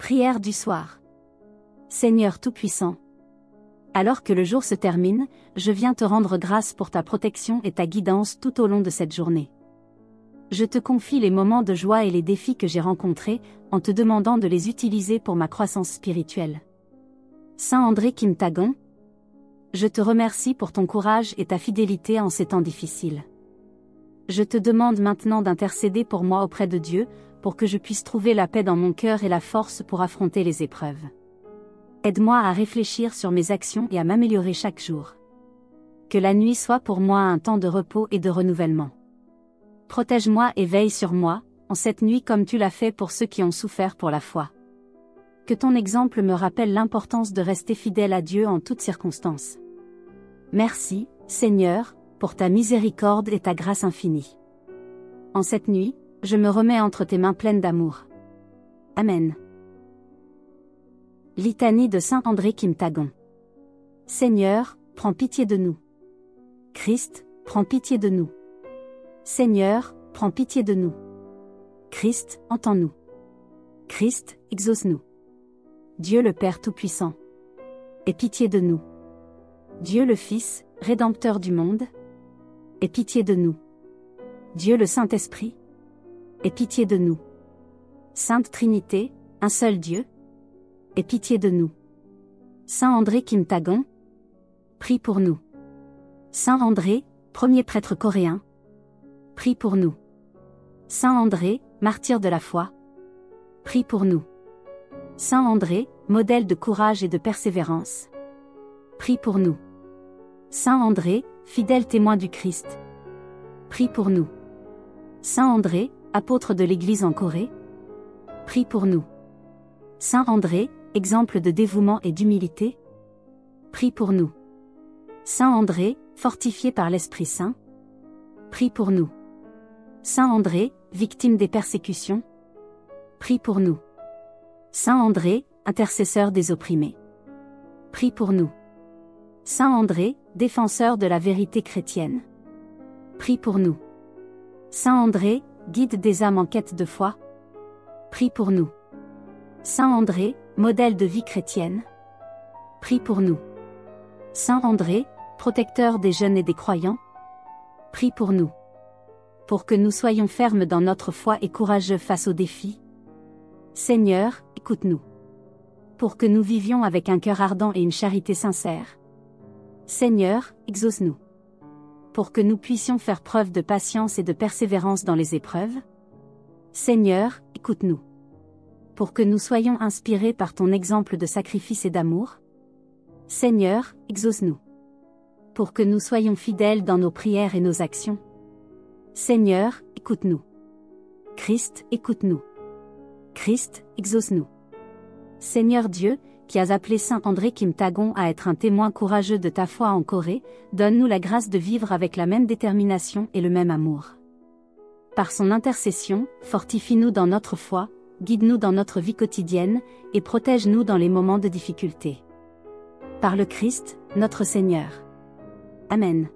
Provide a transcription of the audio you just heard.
Prière du soir. Seigneur Tout-Puissant, alors que le jour se termine, je viens te rendre grâce pour ta protection et ta guidance tout au long de cette journée. Je te confie les moments de joie et les défis que j'ai rencontrés, en te demandant de les utiliser pour ma croissance spirituelle. Saint André Kim Tagon, je te remercie pour ton courage et ta fidélité en ces temps difficiles. Je te demande maintenant d'intercéder pour moi auprès de Dieu, pour que je puisse trouver la paix dans mon cœur et la force pour affronter les épreuves. Aide-moi à réfléchir sur mes actions et à m'améliorer chaque jour. Que la nuit soit pour moi un temps de repos et de renouvellement. Protège-moi et veille sur moi, en cette nuit comme tu l'as fait pour ceux qui ont souffert pour la foi. Que ton exemple me rappelle l'importance de rester fidèle à Dieu en toutes circonstances. Merci, Seigneur, pour ta miséricorde et ta grâce infinie. En cette nuit, je me remets entre tes mains pleines d'amour. Amen. Litanie de Saint André Kim Tagon. Seigneur, prends pitié de nous. Christ, prends pitié de nous. Seigneur, prends pitié de nous. Christ, entends-nous. Christ, exauce-nous. Dieu le Père Tout-Puissant, aie pitié de nous. Dieu le Fils, Rédempteur du monde, aie pitié de nous. Dieu le Saint-Esprit, aie pitié de nous. Sainte Trinité, un seul Dieu, aie pitié de nous. Saint André Kim Tagon, prie pour nous. Saint André, premier prêtre coréen, prie pour nous. Saint André, martyr de la foi, prie pour nous. Saint André, modèle de courage et de persévérance, prie pour nous. Saint André, fidèle témoin du Christ, prie pour nous. Saint André, apôtre de l'Église en Corée, prie pour nous. Saint André, exemple de dévouement et d'humilité, prie pour nous. Saint André, fortifié par l'Esprit Saint, prie pour nous. Saint André, victime des persécutions, prie pour nous. Saint André, intercesseur des opprimés, prie pour nous. Saint André, défenseur de la vérité chrétienne, prie pour nous. Saint André, guide des âmes en quête de foi, prie pour nous. Saint André, modèle de vie chrétienne, prie pour nous. Saint André, protecteur des jeunes et des croyants, prie pour nous. Pour que nous soyons fermes dans notre foi et courageux face aux défis. Seigneur, écoute-nous. Pour que nous vivions avec un cœur ardent et une charité sincère. Seigneur, exauce-nous. Pour que nous puissions faire preuve de patience et de persévérance dans les épreuves. Seigneur, écoute-nous. Pour que nous soyons inspirés par ton exemple de sacrifice et d'amour. Seigneur, exauce-nous. Pour que nous soyons fidèles dans nos prières et nos actions. Seigneur, écoute-nous. Christ, écoute-nous. Christ, exauce-nous. Seigneur Dieu, qui as appelé Saint André Kim Tagon à être un témoin courageux de ta foi en Corée, donne-nous la grâce de vivre avec la même détermination et le même amour. Par son intercession, fortifie-nous dans notre foi, guide-nous dans notre vie quotidienne, et protège-nous dans les moments de difficulté. Par le Christ, notre Seigneur. Amen.